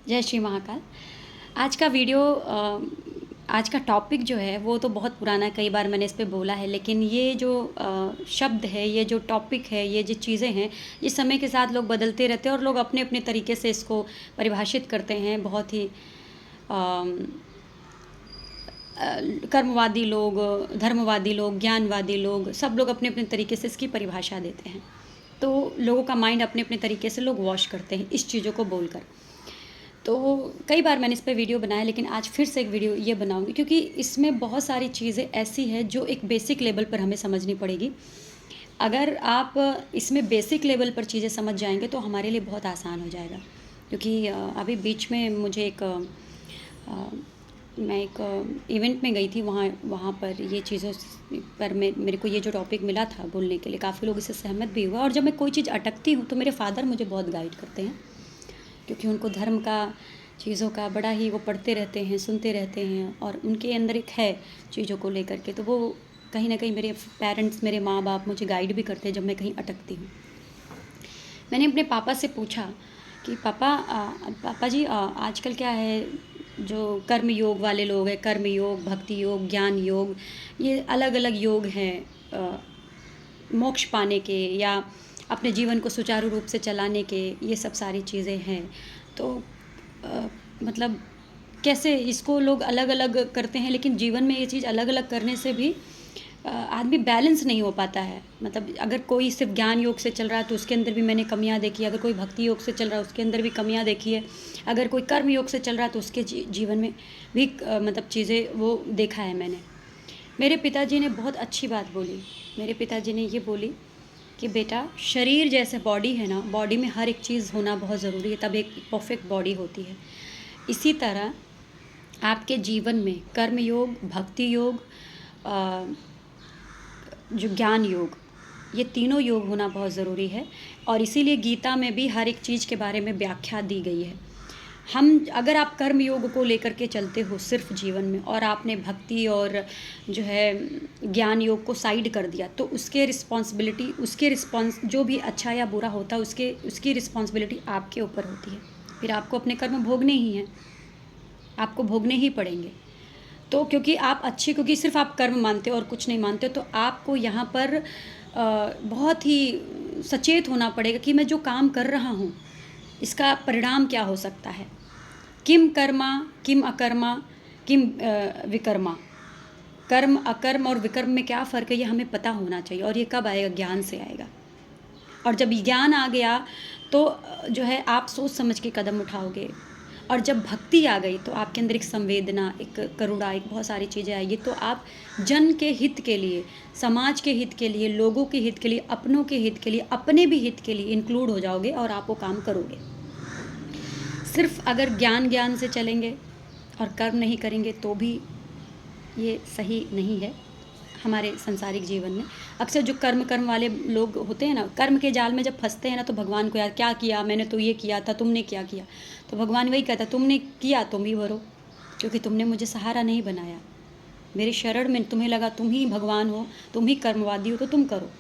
जय श्री महाकाल। आज का वीडियो आज का टॉपिक जो है वो तो बहुत पुराना है, कई बार मैंने इस पे बोला है, लेकिन ये जो शब्द है, ये जो टॉपिक है, ये जो चीज़ें हैं, ये समय के साथ लोग बदलते रहते हैं और लोग अपने अपने तरीके से इसको परिभाषित करते हैं। बहुत ही कर्मवादी लोग, धर्मवादी लोग, ज्ञानवादी लोग, सब लोग अपने अपने तरीके से इसकी परिभाषा देते हैं। तो लोगों का माइंड अपने अपने तरीके से लोग वॉश करते हैं इस चीज़ों को बोलकर। तो कई बार मैंने इस पे वीडियो बनाया, लेकिन आज फिर से एक वीडियो ये बनाऊंगी क्योंकि इसमें बहुत सारी चीज़ें ऐसी हैं जो एक बेसिक लेवल पर हमें समझनी पड़ेगी। अगर आप इसमें बेसिक लेवल पर चीज़ें समझ जाएंगे तो हमारे लिए बहुत आसान हो जाएगा। क्योंकि अभी बीच में मुझे मैं एक इवेंट में गई थी, वहाँ पर ये चीज़ों पर मेरे को ये जो टॉपिक मिला था बोलने के लिए, काफ़ी लोग इससे सहमत भी हुआ। और जब मैं कोई चीज़ अटकती हूँ तो मेरे फादर मुझे बहुत गाइड करते हैं, क्योंकि उनको धर्म का चीज़ों का बड़ा ही वो पढ़ते रहते हैं, सुनते रहते हैं, और उनके अंदर एक है चीज़ों को लेकर के। तो वो कहीं ना कहीं मेरे पेरेंट्स, मेरे माँ बाप मुझे गाइड भी करते हैं जब मैं कहीं अटकती हूँ। मैंने अपने पापा से पूछा कि पापा जी, आजकल क्या है, जो कर्म योग वाले लोग हैं, कर्म योग, भक्ति योग, ज्ञान योग, ये अलग अलग योग हैं मोक्ष पाने के या अपने जीवन को सुचारू रूप से चलाने के, ये सब सारी चीज़ें हैं। तो मतलब कैसे इसको लोग अलग अलग करते हैं, लेकिन जीवन में ये चीज़ अलग अलग करने से भी आदमी बैलेंस नहीं हो पाता है। मतलब अगर कोई सिर्फ ज्ञान योग से चल रहा है तो उसके अंदर भी मैंने कमियां देखी, अगर कोई भक्ति योग से चल रहा है उसके अंदर भी कमियां देखी है, अगर कोई कर्म योग से चल रहा है तो उसके जीवन में भी मतलब चीज़ें वो देखा है मैंने। मेरे पिताजी ने बहुत अच्छी बात बोली। मेरे पिताजी ने ये बोली कि बेटा, शरीर जैसे बॉडी है ना, बॉडी में हर एक चीज़ होना बहुत ज़रूरी है, तब एक परफेक्ट बॉडी होती है। इसी तरह आपके जीवन में कर्म योग, भक्ति योग, जो ज्ञान योग, ये तीनों योग होना बहुत ज़रूरी है। और इसीलिए गीता में भी हर एक चीज़ के बारे में व्याख्या दी गई है। अगर आप कर्म योग को लेकर के चलते हो सिर्फ जीवन में, और आपने भक्ति और जो है ज्ञान योग को साइड कर दिया, तो उसके रिस्पॉन्स जो भी अच्छा या बुरा होता है उसकी रिस्पॉन्सिबिलिटी आपके ऊपर होती है। फिर आपको अपने कर्म भोगने ही हैं, आपको भोगने ही पड़ेंगे। तो क्योंकि सिर्फ आप कर्म मानते हो और कुछ नहीं मानते हो, तो आपको यहाँ पर बहुत ही सचेत होना पड़ेगा कि मैं जो काम कर रहा हूँ इसका परिणाम क्या हो सकता है। किम कर्मा किम अकर्मा किम विकर्मा, कर्म, अकर्म और विकर्म में क्या फ़र्क है, ये हमें पता होना चाहिए। और ये कब आएगा? ज्ञान से आएगा। और जब ज्ञान आ गया तो जो है आप सोच समझ के कदम उठाओगे। और जब भक्ति आ गई तो आपके अंदर एक संवेदना, एक करुणा, एक बहुत सारी चीज़ें आएगी। तो आप जन के हित के लिए, समाज के हित के लिए, लोगों के हित के लिए, अपनों के हित के लिए, अपने भी हित के लिए इंक्लूड हो जाओगे और आप वो काम करोगे। सिर्फ अगर ज्ञान से चलेंगे और कर्म नहीं करेंगे तो भी ये सही नहीं है। हमारे संसारिक जीवन में अक्सर जो कर्म वाले लोग होते हैं ना, कर्म के जाल में जब फंसते हैं ना, तो भगवान को यार क्या किया मैंने, तो ये किया था, तुमने क्या किया? तो भगवान वही कहता, तुमने किया तुम ही भरो, क्योंकि तुमने मुझे सहारा नहीं बनाया। मेरे शरण में तुम्हें लगा तुम ही भगवान हो, तुम ही कर्मवादी हो, तो तुम करो।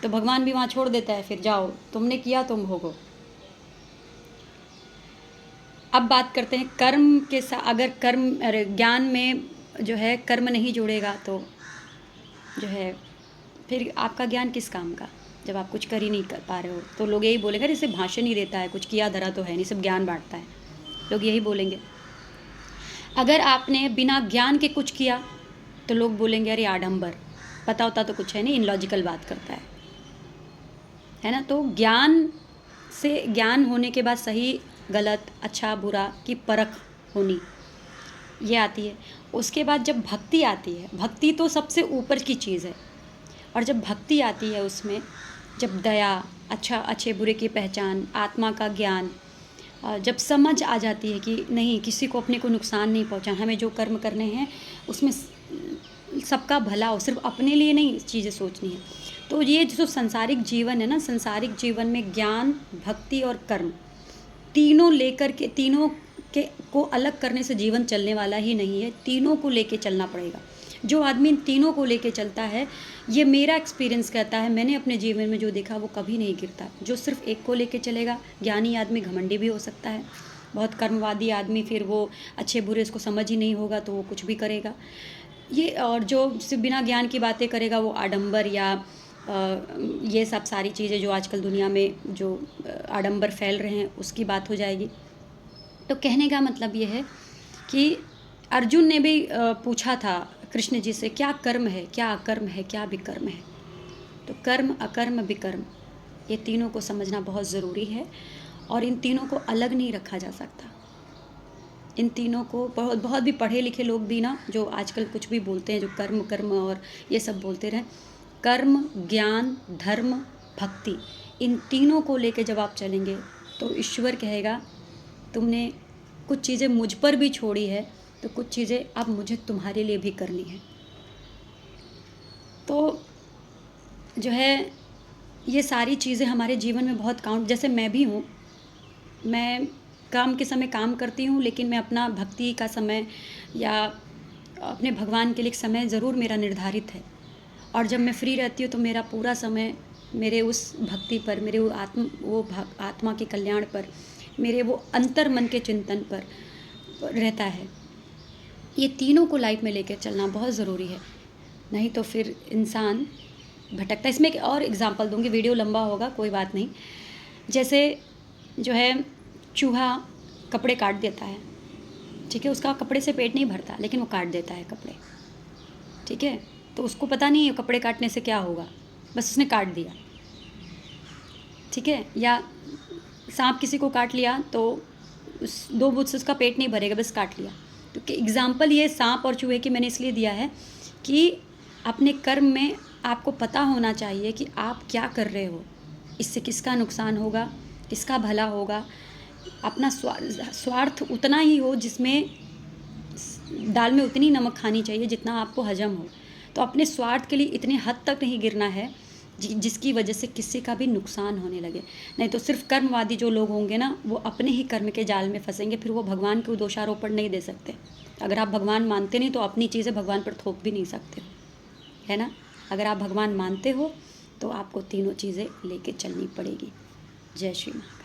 तो भगवान भी वहाँ छोड़ देता है, फिर जाओ तुमने किया तुम भोगो। अब बात करते हैं कर्म के साथ। अगर ज्ञान में जो है कर्म नहीं जोड़ेगा तो जो है फिर आपका ज्ञान किस काम का, जब आप कुछ कर ही नहीं कर पा रहे हो। तो लोग यही बोलेंगे, अरे इसे भाषण ही देता है, कुछ किया धरा तो है नहीं, सब ज्ञान बांटता है, लोग यही बोलेंगे। अगर आपने बिना ज्ञान के कुछ किया तो लोग बोलेंगे अरे आडंबर, पता होता तो कुछ है नहीं, इनलॉजिकल बात करता है ना। तो ज्ञान होने के बाद सही गलत, अच्छा बुरा की परख होनी, ये आती है। उसके बाद जब भक्ति आती है, भक्ति तो सबसे ऊपर की चीज़ है। और जब भक्ति आती है उसमें जब दया, अच्छे बुरे की पहचान, आत्मा का ज्ञान, जब समझ आ जाती है कि नहीं, किसी को अपने को नुकसान नहीं पहुंचाना, हमें जो कर्म करने हैं उसमें सबका भला हो, सिर्फ अपने लिए नहीं चीज़ें सोचनी है। तो ये जो संसारिक जीवन है ना, संसारिक जीवन में ज्ञान, भक्ति और कर्म तीनों लेकर के, तीनों के को अलग करने से जीवन चलने वाला ही नहीं है। तीनों को लेके चलना पड़ेगा। जो आदमी इन तीनों को लेके चलता है, ये मेरा एक्सपीरियंस कहता है, मैंने अपने जीवन में जो देखा वो कभी नहीं गिरता। जो सिर्फ एक को लेके चलेगा, ज्ञानी आदमी घमंडी भी हो सकता है, बहुत कर्मवादी आदमी, फिर वो अच्छे बुरे इसको समझ ही नहीं होगा तो वो कुछ भी करेगा। ये और जो सिर्फ बिना ज्ञान की बातें करेगा वो आडंबर या ये सब सारी चीज़ें जो आजकल दुनिया में जो आडंबर फैल रहे हैं उसकी बात हो जाएगी। तो कहने का मतलब ये है कि अर्जुन ने भी पूछा था कृष्ण जी से, क्या कर्म है, क्या अकर्म है, क्या विकर्म है। तो कर्म, अकर्म, विकर्म, ये तीनों को समझना बहुत ज़रूरी है और इन तीनों को अलग नहीं रखा जा सकता। इन तीनों को बहुत बहुत भी पढ़े लिखे लोग भी ना जो आजकल कुछ भी बोलते हैं, जो कर्म कर्म और ये सब बोलते रहें, कर्म, ज्ञान, धर्म, भक्ति, इन तीनों को लेके जब आप चलेंगे तो ईश्वर कहेगा तुमने कुछ चीज़ें मुझ पर भी छोड़ी है तो कुछ चीज़ें अब मुझे तुम्हारे लिए भी करनी है। तो जो है ये सारी चीज़ें हमारे जीवन में बहुत काउंट, जैसे मैं भी हूँ, मैं काम के समय काम करती हूँ लेकिन मैं अपना भक्ति का समय या अपने भगवान के लिए एक समय ज़रूर मेरा निर्धारित है। और जब मैं फ्री रहती हूँ तो मेरा पूरा समय मेरे उस भक्ति पर, मेरे वो आत्मा के कल्याण पर, मेरे वो अंतर मन के चिंतन पर रहता है। ये तीनों को लाइफ में लेकर चलना बहुत ज़रूरी है, नहीं तो फिर इंसान भटकता है। इसमें एक और एग्जांपल दूंगी, वीडियो लंबा होगा, कोई बात नहीं। जैसे जो है चूहा कपड़े काट देता है, ठीक है, उसका कपड़े से पेट नहीं भरता लेकिन वो काट देता है कपड़े, ठीक है, तो उसको पता नहीं है कपड़े काटने से क्या होगा, बस उसने काट दिया, ठीक है। या सांप किसी को काट लिया तो उस 2 बूँद से उसका पेट नहीं भरेगा, बस काट लिया। तो एग्जाम्पल ये सांप और चूहे की मैंने इसलिए दिया है कि अपने कर्म में आपको पता होना चाहिए कि आप क्या कर रहे हो, इससे किसका नुकसान होगा, किसका भला होगा। अपना स्वार्थ उतना ही हो जिसमें दाल में उतनी नमक खानी चाहिए जितना आपको हजम हो। तो अपने स्वार्थ के लिए इतने हद तक नहीं गिरना है जिसकी वजह से किसी का भी नुकसान होने लगे। नहीं तो सिर्फ कर्मवादी जो लोग होंगे ना, वो अपने ही कर्म के जाल में फंसेंगे, फिर वो भगवान को दोषारोपण नहीं दे सकते। अगर आप भगवान मानते नहीं तो अपनी चीज़ें भगवान पर थोप भी नहीं सकते, है ना। अगर आप भगवान मानते हो तो आपको तीनों चीज़ें लेके चलनी पड़ेगी। जय श्री राम।